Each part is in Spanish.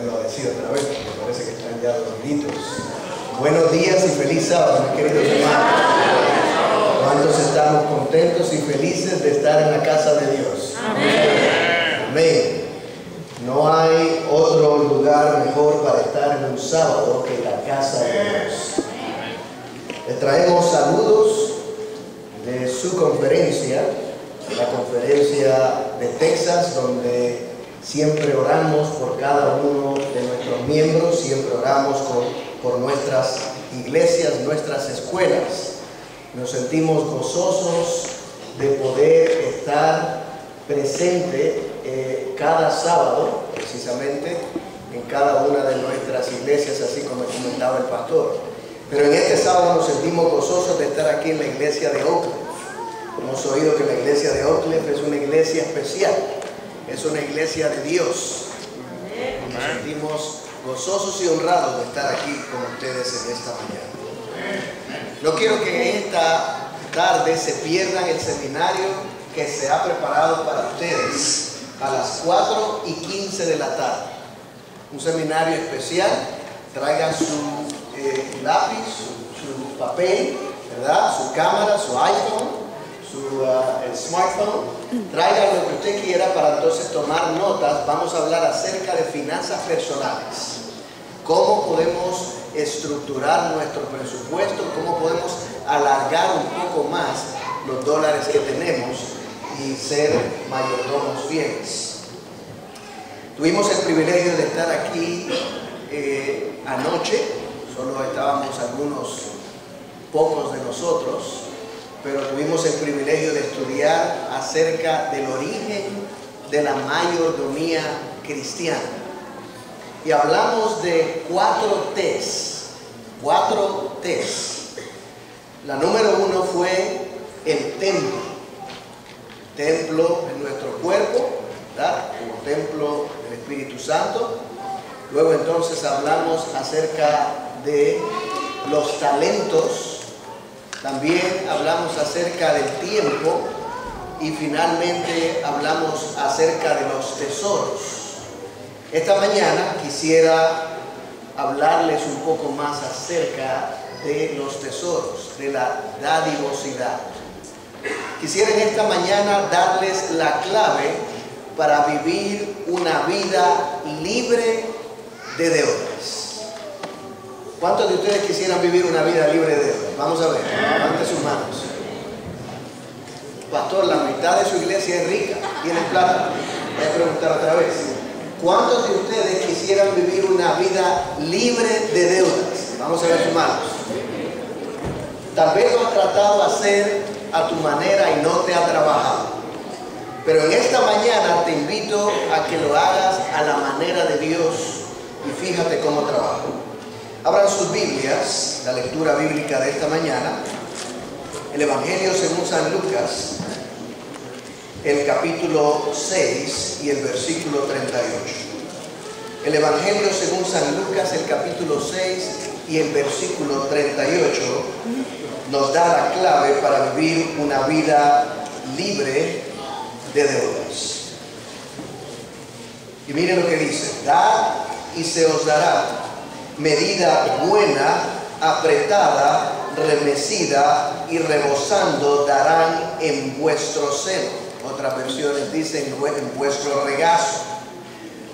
volverlo a decir otra vez, porque parece que están ya dormidos. Buenos días y feliz sábado, mis queridos hermanos. ¿Cuántos estamos contentos y felices de estar en la casa de Dios? Amén. Amén. No hay otro lugar mejor para estar en un sábado que la casa de Dios. Les traemos saludos de su conferencia, la conferencia de Texas, donde siempre oramos por cada uno de nuestros miembros, siempre oramos por nuestras iglesias, nuestras escuelas. Nos sentimos gozosos de poder estar presente cada sábado, precisamente, en cada una de nuestras iglesias, así como comentaba el pastor. Pero en este sábado nos sentimos gozosos de estar aquí en la iglesia de Oak Cliff. Hemos oído que la iglesia de Oak Cliff es una iglesia especial, es una iglesia de Dios. Nos sentimos gozosos y honrados de estar aquí con ustedes en esta mañana. No quiero que esta tarde se pierdan el seminario que se ha preparado para ustedes a las 4:15 de la tarde. Un seminario especial. Traigan su lápiz, su papel, ¿verdad? Su cámara, su iPhone, el smartphone. Traigan lo que usted quiera para entonces tomar notas. Vamos a hablar acerca de finanzas personales. Cómo podemos estructurar nuestro presupuesto, cómo podemos alargar un poco más los dólares que tenemos y ser mayordomos fieles. Tuvimos el privilegio de estar aquí anoche, solo estábamos algunos pocos de nosotros, pero tuvimos el privilegio de estudiar acerca del origen de la mayordomía cristiana. Y hablamos de 4 T's. 4 T's. La número 1 fue el templo. Templo en nuestro cuerpo, ¿verdad? Como templo del Espíritu Santo. Luego entonces hablamos acerca de los talentos. También hablamos acerca del tiempo. Y finalmente hablamos acerca de los tesoros. Esta mañana quisiera hablarles un poco más acerca de los tesoros, de la dadivosidad. Quisiera en esta mañana darles la clave para vivir una vida libre de deudas. ¿Cuántos de ustedes quisieran vivir una vida libre de deudas? Vamos a ver, levanten sus manos. Pastor, la mitad de su iglesia es rica, tiene plata. Voy a preguntar otra vez. ¿Cuántos de ustedes quisieran vivir una vida libre de deudas? Vamos a ver sus manos. Tal vez lo has tratado de hacer a tu manera y no te ha trabajado. Pero en esta mañana te invito a que lo hagas a la manera de Dios y fíjate cómo trabaja. Abran sus Biblias, la lectura bíblica de esta mañana, el Evangelio según San Lucas, el capítulo 6 y el versículo 38. El Evangelio según San Lucas, el capítulo 6 y el versículo 38 nos da la clave para vivir una vida libre de deudas. Y miren lo que dice: dad y se os dará, medida buena, apretada, remecida y rebosando darán en vuestro seno. Otras versiones dicen en vuestro regazo.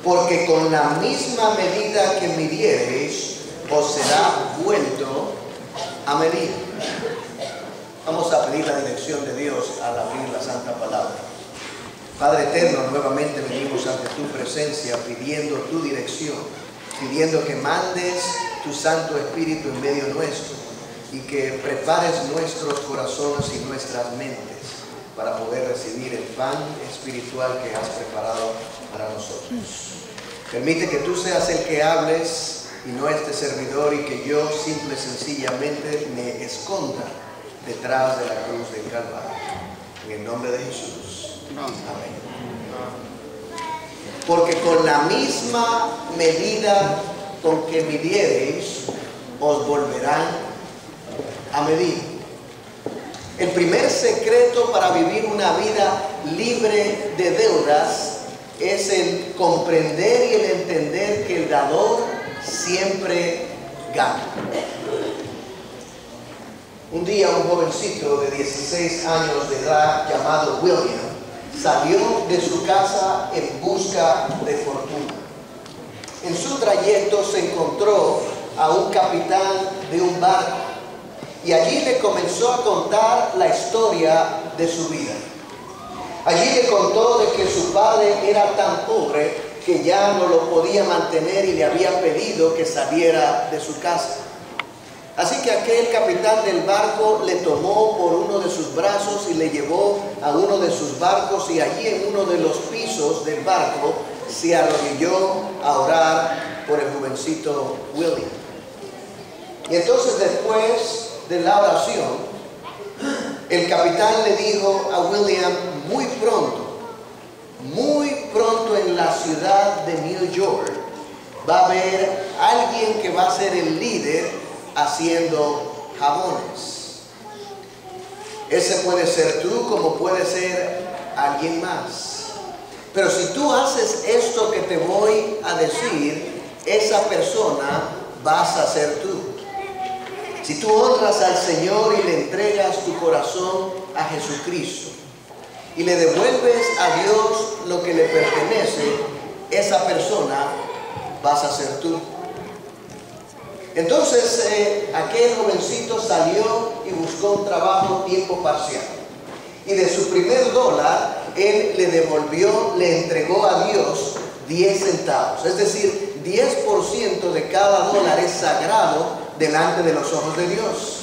Porque con la misma medida que midiereis, os será vuelto a medir. Vamos a pedir la dirección de Dios al abrir la Santa Palabra. Padre eterno, nuevamente venimos ante tu presencia pidiendo tu dirección, pidiendo que mandes tu Santo Espíritu en medio nuestro y que prepares nuestros corazones y nuestras mentes para poder recibir el pan espiritual que has preparado para nosotros. Permite que tú seas el que hables y no este servidor, y que yo simple y sencillamente me esconda detrás de la cruz del Calvario. En el nombre de Jesús. Amén. Porque con la misma medida con que midiereis, os volverán a medir. El primer secreto para vivir una vida libre de deudas es el comprender y el entender que el dador siempre gana. Un día un jovencito de 16 años de edad llamado William salió de su casa en busca de fortuna. En su trayecto se encontró a un capitán de un barco y allí le comenzó a contar la historia de su vida. Allí le contó de que su padre era tan pobre que ya no lo podía mantener y le había pedido que saliera de su casa. Así que aquel capitán del barco le tomó por uno de sus brazos y le llevó a uno de sus barcos, y allí en uno de los pisos del barco se arrodilló a orar por el jovencito William. Y entonces, después de la oración, el capitán le dijo a William: muy pronto en la ciudad de New York va a haber alguien que va a ser el líder haciendo jabones. Ese puede ser tú, como puede ser alguien más. Pero si tú haces esto que te voy a decir, esa persona vas a ser tú. Si tú honras al Señor y le entregas tu corazón a Jesucristo y le devuelves a Dios lo que le pertenece, esa persona vas a ser tú. Entonces aquel jovencito salió y buscó un trabajo tiempo parcial. Y de su primer dólar, él le entregó a Dios 10 centavos. Es decir, 10% de cada dólar es sagrado delante de los ojos de Dios.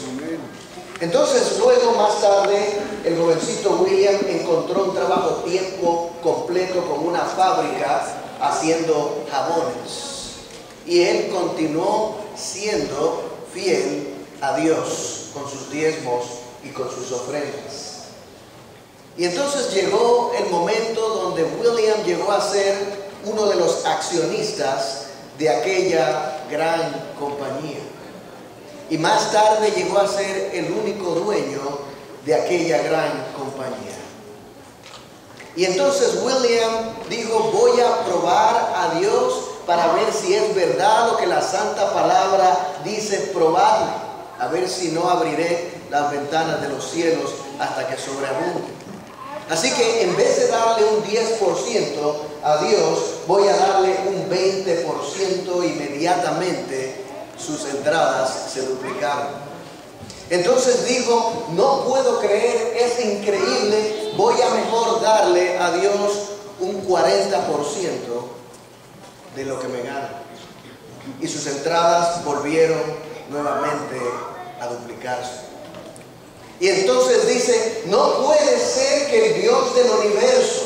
Entonces luego, más tarde, el jovencito William encontró un trabajo tiempo completo con una fábrica haciendo jabones. Y él continuó siendo fiel a Dios con sus diezmos y con sus ofrendas. Y entonces llegó el momento donde William llegó a ser uno de los accionistas de aquella gran compañía. Y más tarde llegó a ser el único dueño de aquella gran compañía. Y entonces William dijo: voy a probar a Dios para ver si es verdad lo que la santa palabra dice, probarme, a ver si no abriré las ventanas de los cielos hasta que sobreabunde. Así que en vez de darle un 10% a Dios, voy a darle un 20%. Inmediatamente sus entradas se duplicaron. Entonces dijo: no puedo creer, es increíble, voy a mejor darle a Dios un 40% de lo que me gano. Y sus entradas volvieron nuevamente a duplicarse. Y entonces dice: no puede ser que el Dios del universo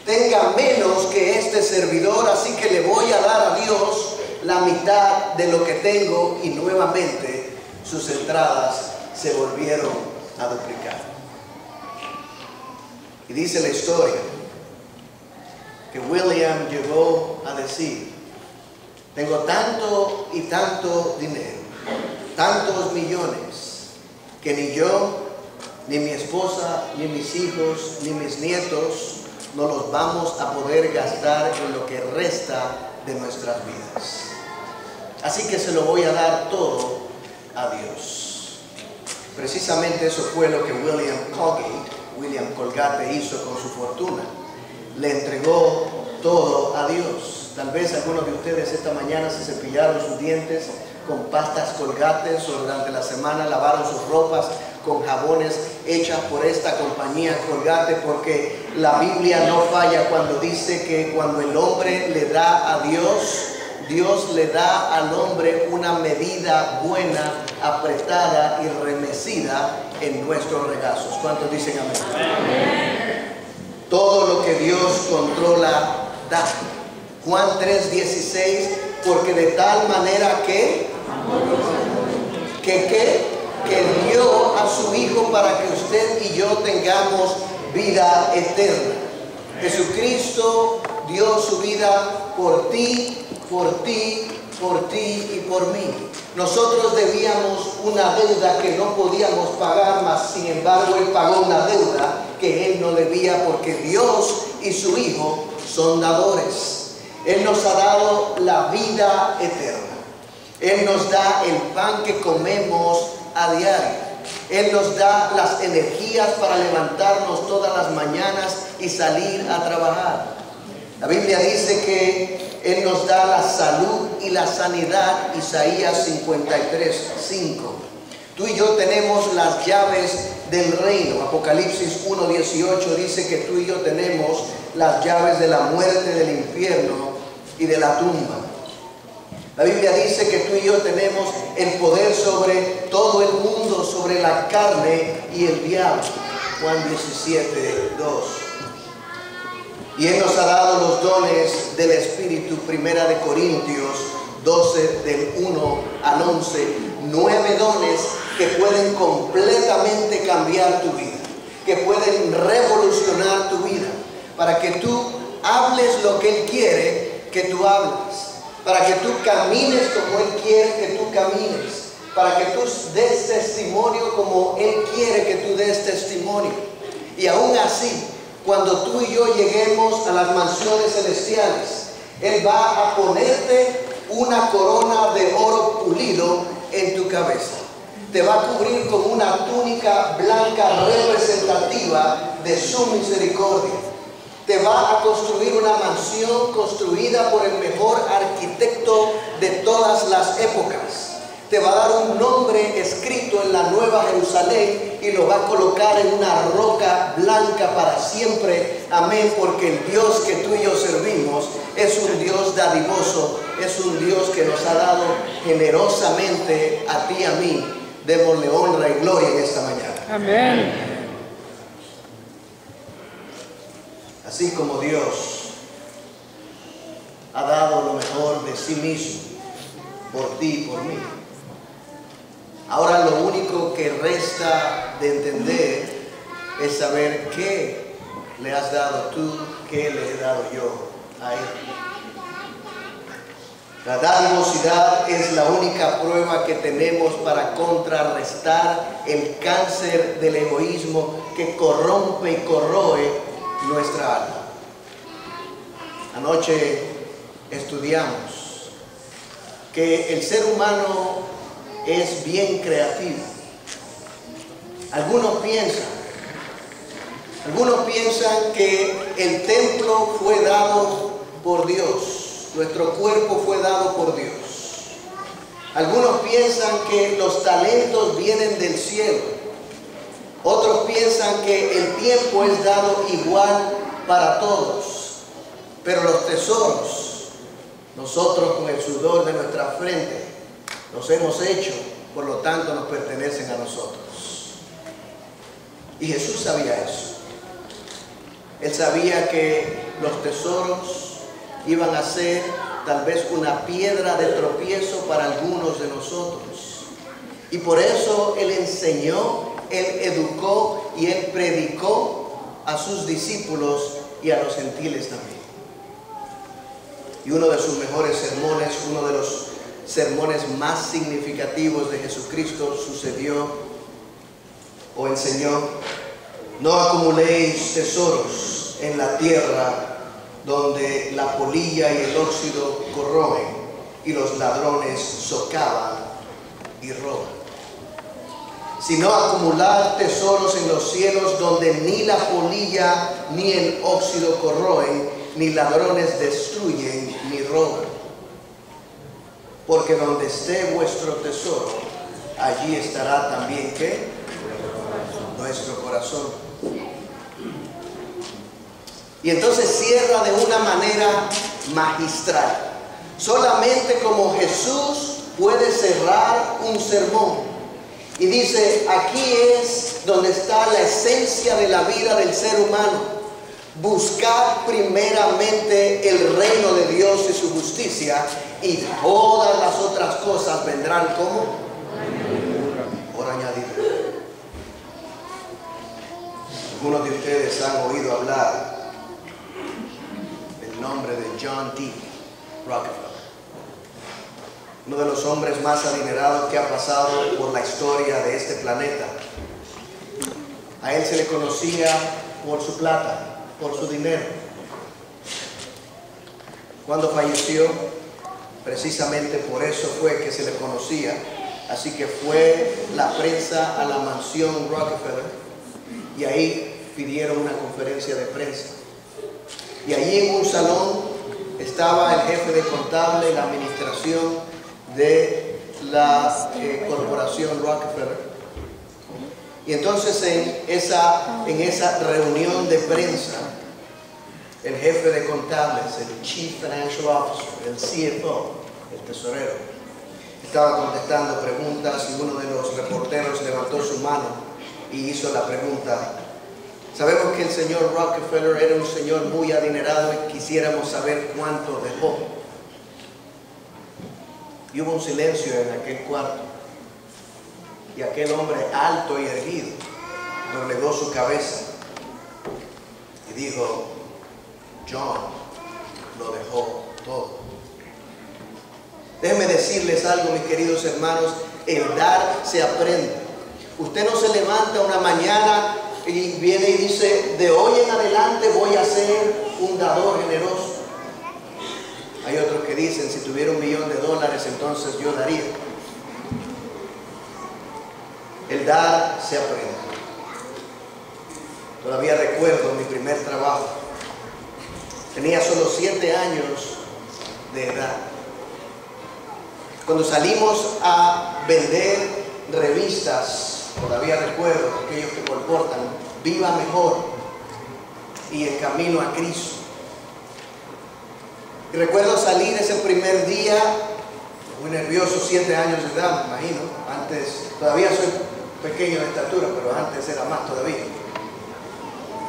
tenga menos que este servidor, así que le voy a dar a Dios la mitad de lo que tengo. Y nuevamente sus entradas se volvieron a duplicar. Y dice la historia que William llegó a decir: tengo tanto y tanto dinero, tantos millones, que ni yo, ni mi esposa, ni mis hijos, ni mis nietos no los vamos a poder gastar en lo que resta de nuestras vidas. Así que se lo voy a dar todo a Dios. Precisamente eso fue lo que William Colgate hizo con su fortuna. Le entregó todo a Dios. Tal vez algunos de ustedes esta mañana se cepillaron sus dientes con pastas Colgates, o durante la semana lavaron sus ropas con jabones hechas por esta compañía Colgate, porque la Biblia no falla cuando dice que cuando el hombre le da a Dios, Dios le da al hombre una medida buena, apretada y remecida en nuestros regazos. ¿Cuántos dicen amén? Amén. Todo lo que Dios controla, da. Juan 3:16, porque de tal manera que dio a su Hijo para que usted y yo tengamos vida eterna. Jesucristo dio su vida por ti, por ti, por ti y por mí. Nosotros debíamos una deuda que no podíamos pagar, mas sin embargo Él pagó una deuda que Él no debía, porque Dios y su Hijo son dadores. Él nos ha dado la vida eterna. Él nos da el pan que comemos a diario. Él nos da las energías para levantarnos todas las mañanas y salir a trabajar. La Biblia dice que Él nos da la salud y la sanidad, Isaías 53:5. Tú y yo tenemos las llaves del reino. Apocalipsis 1:18 dice que tú y yo tenemos las llaves de la muerte, del infierno y de la tumba. La Biblia dice que tú y yo tenemos el poder sobre todo el mundo, sobre la carne y el diablo. Juan 17:2. Y Él nos ha dado los dones del Espíritu. Primera de Corintios 12, del 1 al 11. 9 dones que pueden completamente cambiar tu vida, que pueden revolucionar tu vida, para que tú hables lo que Él quiere que tú hables, para que tú camines como Él quiere que tú camines, para que tú des testimonio como Él quiere que tú des testimonio. Y aún así, cuando tú y yo lleguemos a las mansiones celestiales, Él va a ponerte una corona de oro pulido en tu cabeza. Te va a cubrir con una túnica blanca representativa de su misericordia. Te va a construir una mansión construida por el mejor arquitecto de todas las épocas. Te va a dar un nombre escrito en la Nueva Jerusalén y lo va a colocar en una roca blanca para siempre. Amén, porque el Dios que tú y yo servimos es un Dios dadivoso, es un Dios que nos ha dado generosamente a ti y a mí. Démosle honra y gloria en esta mañana. Amén. Así como Dios ha dado lo mejor de sí mismo por ti y por mí, ahora lo único que resta de entender es saber qué le has dado tú, qué le he dado yo a Él. La dadivosidad es la única prueba que tenemos para contrarrestar el cáncer del egoísmo que corrompe y corroe nuestra alma. Anoche estudiamos que el ser humano es bien creativo. Algunos piensan que el templo fue dado por Dios. Nuestro cuerpo fue dado por Dios. Algunos piensan que los talentos vienen del cielo. Otros piensan que el tiempo es dado igual para todos. Pero los tesoros, nosotros con el sudor de nuestra frente, los hemos hecho, por lo tanto nos pertenecen a nosotros. Y Jesús sabía eso. Él sabía que los tesoros iban a ser tal vez una piedra de tropiezo para algunos de nosotros. Y por eso Él enseñó, Él educó y Él predicó a sus discípulos y a los gentiles también. Y uno de sus mejores sermones, uno de los sermones más significativos de Jesucristo sucedió o enseñó: no acumuléis tesoros en la tierra, donde la polilla y el óxido corroen y los ladrones socavan y roban, sino acumular tesoros en los cielos, donde ni la polilla ni el óxido corroen, ni ladrones destruyen ni roban. Porque donde esté vuestro tesoro, allí estará también ¿qué? Nuestro corazón. Y entonces cierra de una manera magistral. Solamente como Jesús puede cerrar un sermón. Y dice, aquí es donde está la esencia de la vida del ser humano. Buscar primeramente el reino de Dios y su justicia, y todas las otras cosas vendrán como por añadidura. Algunos de ustedes han oído hablar del nombre de John D. Rockefeller, uno de los hombres más adinerados que ha pasado por la historia de este planeta. A él se le conocía por su plata, por su dinero. Cuando falleció, precisamente por eso fue que se le conocía. Así que fue la prensa a la mansión Rockefeller y ahí pidieron una conferencia de prensa. Y allí en un salón estaba el jefe de contable, la administración de la corporación Rockefeller. Y entonces en esa reunión de prensa, el jefe de contables, el Chief Financial Officer, el CFO, el tesorero, estaba contestando preguntas y uno de los reporteros levantó su mano y hizo la pregunta. Sabemos que el señor Rockefeller era un señor muy adinerado y quisiéramos saber cuánto dejó. Y hubo un silencio en aquel cuarto. Y aquel hombre alto y erguido doblegó su cabeza y dijo, John lo dejó todo. Déjenme decirles algo, mis queridos hermanos, el dar se aprende. Usted no se levanta una mañana y viene y dice, de hoy en adelante voy a ser un dador generoso. Hay otros que dicen, si tuviera $1 millón, entonces yo daría. El dar se aprende. Todavía recuerdo mi primer trabajo. Tenía solo 7 años de edad. Cuando salimos a vender revistas, todavía recuerdo aquellos que colportan Viva Mejor y El Camino a Cristo. Y recuerdo salir ese primer día, muy nervioso, 7 años de edad, me imagino. Antes, todavía soy pequeño de estatura, pero antes era más todavía.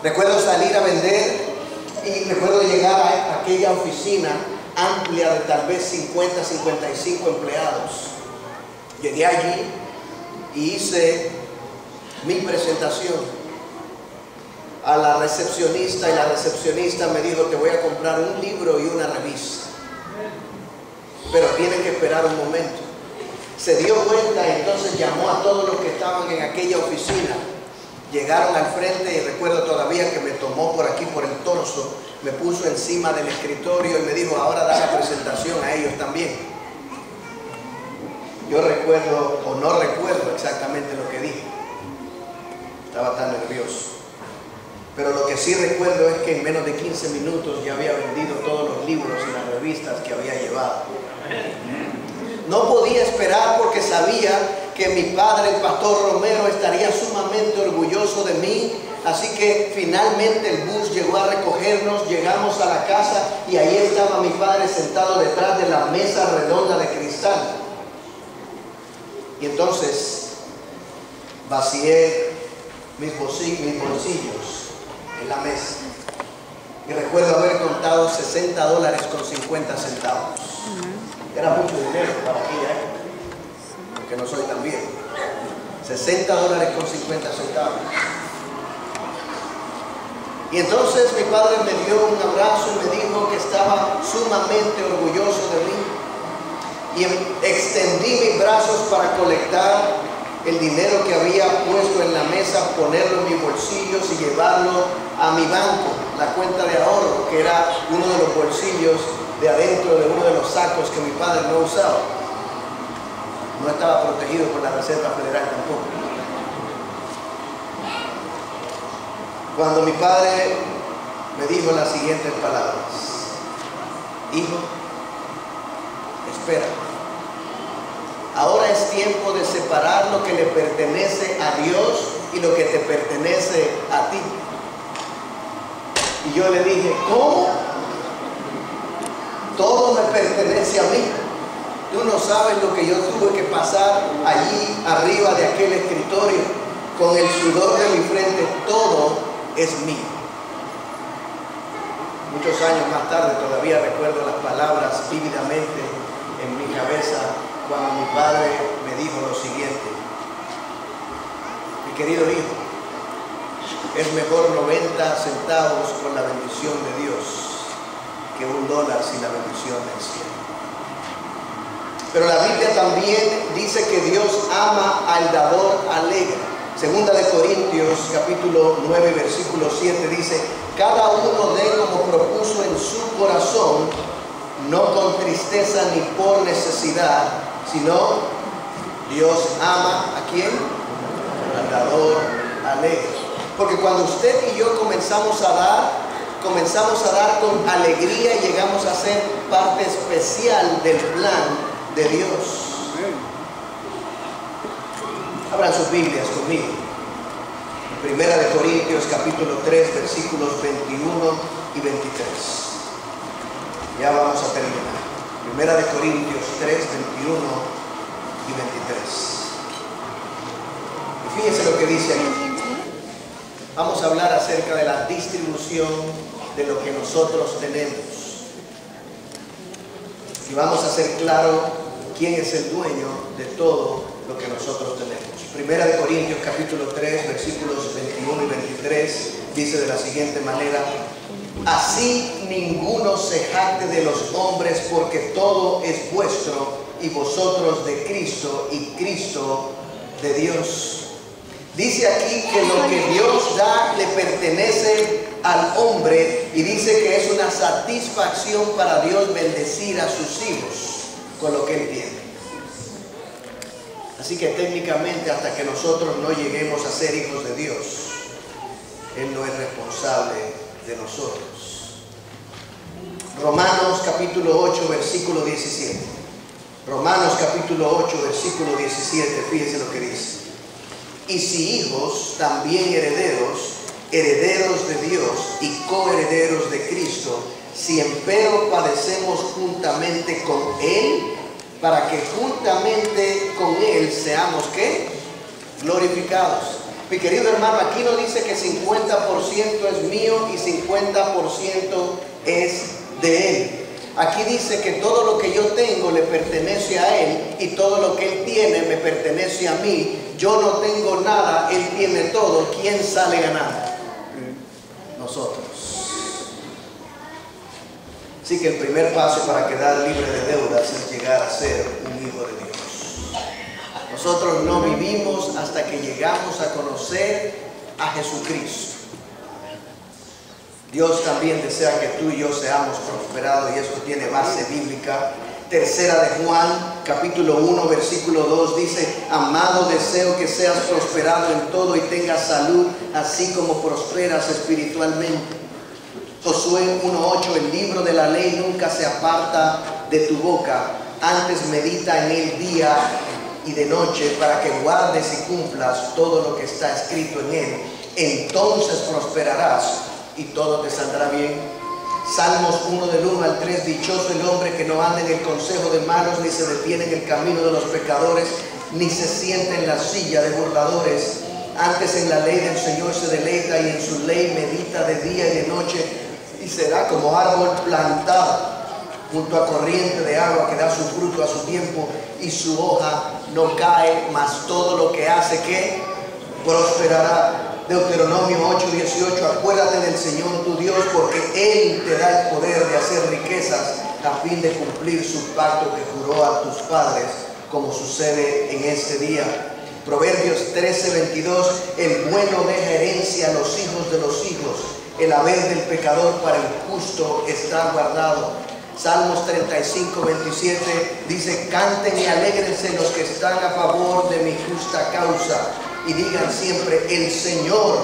Recuerdo salir a vender y recuerdo llegar a aquella oficina amplia de tal vez 50, 55 empleados. Llegué allí y hice mi presentación a la recepcionista y la recepcionista me dijo, te voy a comprar un libro y una revista, pero tiene que esperar un momento. Se dio cuenta y entonces llamó a todos los que estaban en aquella oficina. Llegaron al frente y recuerdo todavía que me tomó por aquí, por el torso, me puso encima del escritorio y me dijo, ahora da la presentación a ellos también. Yo recuerdo, o no recuerdo exactamente lo que dije. Estaba tan nervioso. Pero lo que sí recuerdo es que en menos de 15 minutos ya había vendido todos los libros y las revistas que había llevado. No podía esperar porque sabía que mi padre, el pastor Romero, estaría sumamente orgulloso de mí. Así que finalmente el bus llegó a recogernos, llegamos a la casa y ahí estaba mi padre sentado detrás de la mesa redonda de cristal. Y entonces vacié mis bolsillos en la mesa. Y recuerdo haber contado $60.50. Era mucho dinero para aquella época, porque no soy tan viejo. $60.50. Y entonces mi padre me dio un abrazo y me dijo que estaba sumamente orgulloso de mí. Y extendí mis brazos para colectar el dinero que había puesto en la mesa, ponerlo en mis bolsillos y llevarlo a mi banco, la cuenta de ahorro, que era uno de los bolsillos de adentro de uno de los sacos que mi padre no usaba. No estaba protegido por la Reserva Federal tampoco. Cuando mi padre me dijo las siguientes palabras: hijo, espera. Ahora es tiempo de separar lo que le pertenece a Dios y lo que te pertenece a ti. Y yo le dije, ¿cómo? Todo me pertenece a mí. Tú no sabes lo que yo tuve que pasar allí arriba de aquel escritorio con el sudor de mi frente. Todo es mío. Muchos años más tarde todavía recuerdo las palabras vívidamente en mi cabeza cuando mi padre me dijo lo siguiente: mi querido hijo, es mejor 90 centavos con la bendición de Dios que $1 sin la bendición del cielo. Pero la Biblia también dice que Dios ama al dador alegre. Segunda de Corintios capítulo 9 versículo 7 dice: cada uno dé como propuso en su corazón, no con tristeza ni por necesidad, sino Dios ama ¿a quién? Al dador alegre. Porque cuando usted y yo comenzamos a dar con alegría y llegamos a ser parte especial del plan de Dios. Abran sus Biblias conmigo. Primera de Corintios capítulo 3 versículos 21 y 23. Ya vamos a terminar. Primera de Corintios 3, 21 y 23. Y fíjense lo que dice aquí. Vamos a hablar acerca de la distribución de lo que nosotros tenemos. Y vamos a hacer claro quién es el dueño de todo lo que nosotros tenemos. Primera de Corintios capítulo 3 versículos 21 y 23 dice de la siguiente manera: así ninguno se jacte de los hombres, porque todo es vuestro, y vosotros de Cristo, y Cristo de Dios. Dice aquí que lo que Dios da le pertenece al hombre, y dice que es una satisfacción para Dios bendecir a sus hijos con lo que Él tiene. Así que técnicamente, hasta que nosotros no lleguemos a ser hijos de Dios, Él no es responsable de nosotros. Romanos capítulo 8 versículo 17. Romanos capítulo 8 versículo 17, fíjense lo que dice: y si hijos, también herederos, herederos de Dios y coherederos de Cristo, si empero padecemos juntamente con Él, para que juntamente con Él seamos ¿qué? Glorificados. Mi querido hermano, aquí no dice que 50% es mío y 50% es de Él. Aquí dice que todo lo que yo tengo le pertenece a Él, y todo lo que Él tiene me pertenece a mí. Yo no tengo nada, Él tiene todo. ¿Quién sale ganando? Nosotros. Así que el primer paso para quedar libre de deudas es llegar a ser un hijo de Dios. Nosotros no vivimos hasta que llegamos a conocer a Jesucristo. Dios también desea que tú y yo seamos prosperados, y esto tiene base bíblica. Tercera de Juan, capítulo 1, versículo 2 dice: amado, deseo que seas prosperado en todo y tengas salud, así como prosperas espiritualmente. Josué 1:8, el libro de la ley nunca se aparta de tu boca, antes medita en él día y de noche, para que guardes y cumplas todo lo que está escrito en él. Entonces prosperarás y todo te saldrá bien. Salmos 1 del 1 al 3, dichoso el hombre que no anda en el consejo de malos, ni se detiene en el camino de los pecadores, ni se sienta en la silla de burladores. Antes en la ley del Señor se deleita, y en su ley medita de día y de noche, y será como árbol plantado junto a corriente de agua, que da su fruto a su tiempo, y su hoja no cae, mas todo lo que hace que prosperará. Deuteronomio 8:18, acuérdate del Señor tu Dios, porque Él te da el poder de hacer riquezas, a fin de cumplir su pacto que juró a tus padres, como sucede en este día. Proverbios 13:22, el bueno deja herencia a los hijos de los hijos, el haber del pecador para el justo está guardado. Salmos 35:27 dice: canten y alégrense los que están a favor de mi justa causa, y digan siempre: el Señor,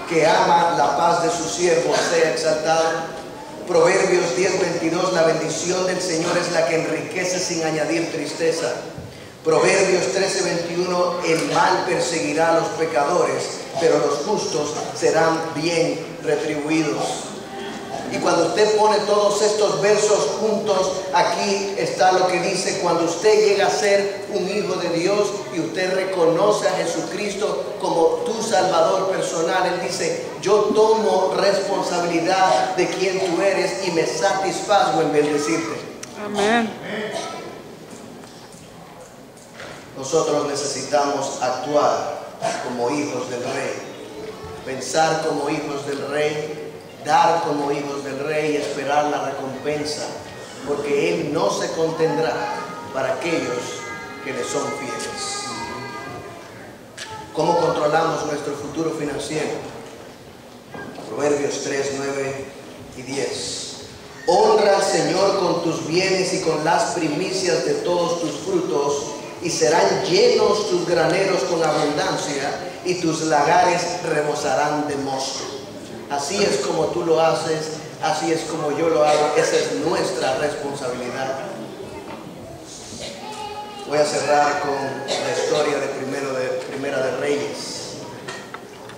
que ama la paz de sus siervos, sea exaltado. Proverbios 10:22, la bendición del Señor es la que enriquece sin añadir tristeza. Proverbios 13:21, el mal perseguirá a los pecadores, pero los justos serán bien retribuidos. Y cuando usted pone todos estos versos juntos, aquí está lo que dice: cuando usted llega a ser un hijo de Dios y usted reconoce a Jesucristo como tu Salvador personal, Él dice: yo tomo responsabilidad de quién tú eres y me satisfago en bendecirte. Amén. Nosotros necesitamos actuar como hijos del Rey, pensar como hijos del Rey, dar como hijos del Rey y esperar la recompensa, porque Él no se contendrá para aquellos que le son fieles. ¿Cómo controlamos nuestro futuro financiero? Proverbios 3, 9 y 10. Honra al Señor con tus bienes y con las primicias de todos tus frutos, y serán llenos tus graneros con abundancia, y tus lagares rebosarán de mosto. Así es como tú lo haces, así es como yo lo hago. Esa es nuestra responsabilidad. Voy a cerrar con la historia de Primera de Reyes,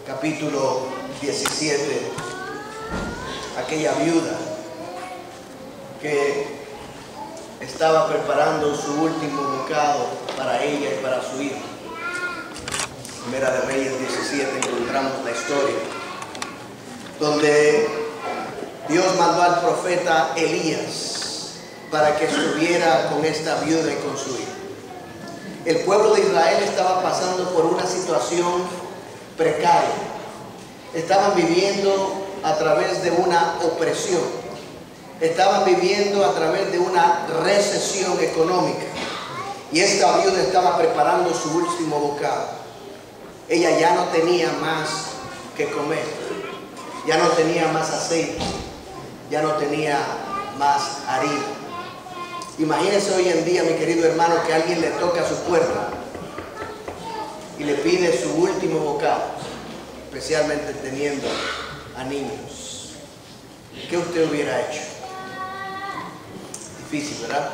capítulo 17. Aquella viuda que estaba preparando su último bocado para ella y para su hijo. Primera de Reyes 17 encontramos la historia donde Dios mandó al profeta Elías para que estuviera con esta viuda y con su hijo. El pueblo de Israel estaba pasando por una situación precaria. Estaban viviendo a través de una opresión. Estaban viviendo a través de una recesión económica. Y esta viuda estaba preparando su último bocado. Ella ya no tenía más que comer. Ya no tenía más aceite. Ya no tenía más harina. Imagínese hoy en día, mi querido hermano, que alguien le toca a su puerta y le pide su último bocado, especialmente teniendo a niños. ¿Qué usted hubiera hecho? Difícil, ¿verdad?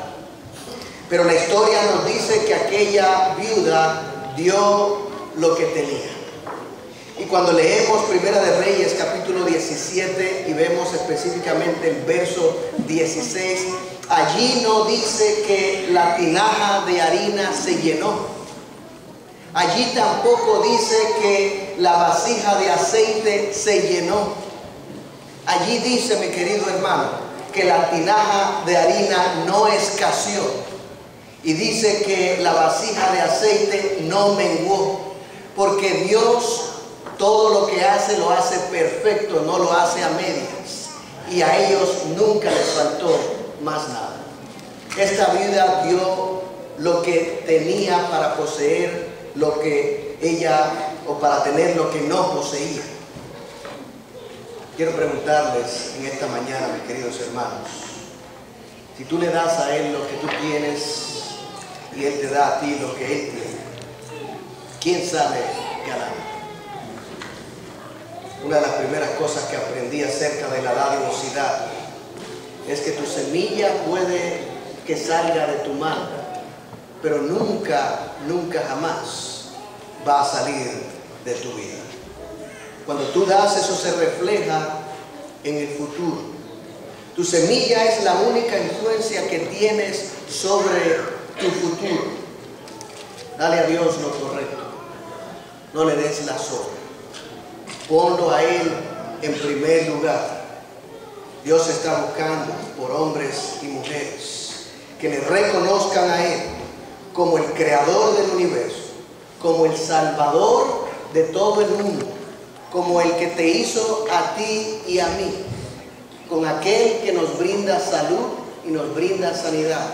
Pero la historia nos dice que aquella viuda dio lo que tenía. Y cuando leemos Primera de Reyes capítulo 17 y vemos específicamente el verso 16, allí no dice que la tinaja de harina se llenó. Allí tampoco dice que la vasija de aceite se llenó. Allí dice, mi querido hermano, que la tinaja de harina no escaseó. Y dice que la vasija de aceite no menguó. Porque Dios todo lo que hace lo hace perfecto, no lo hace a medias. Y a ellos nunca les faltó más nada. Esta viuda dio lo que tenía para poseer lo que ella, o para tener lo que no poseía. Quiero preguntarles en esta mañana, mis queridos hermanos, si tú le das a Él lo que tú tienes y Él te da a ti lo que Él tiene, ¿quién sale ganando? Una de las primeras cosas que aprendí acerca de la dadivosidad es que tu semilla puede que salga de tu mano, pero nunca jamás va a salir de tu vida. Cuando tú das, eso se refleja en el futuro. Tu semilla es la única influencia que tienes sobre tu futuro. Dale a Dios lo correcto. No le des la sobra. Ponlo a Él en primer lugar. Dios está buscando por hombres y mujeres que le reconozcan a Él como el creador del universo, como el salvador de todo el mundo, como el que te hizo a ti y a mí, con aquel que nos brinda salud y nos brinda sanidad.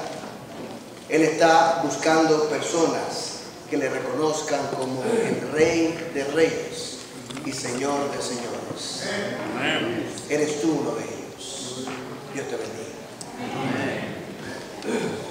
Él está buscando personas que le reconozcan como el Rey de Reyes y Señor de señores. Amén. Eres tú uno de ellos. Dios te bendiga. Amén.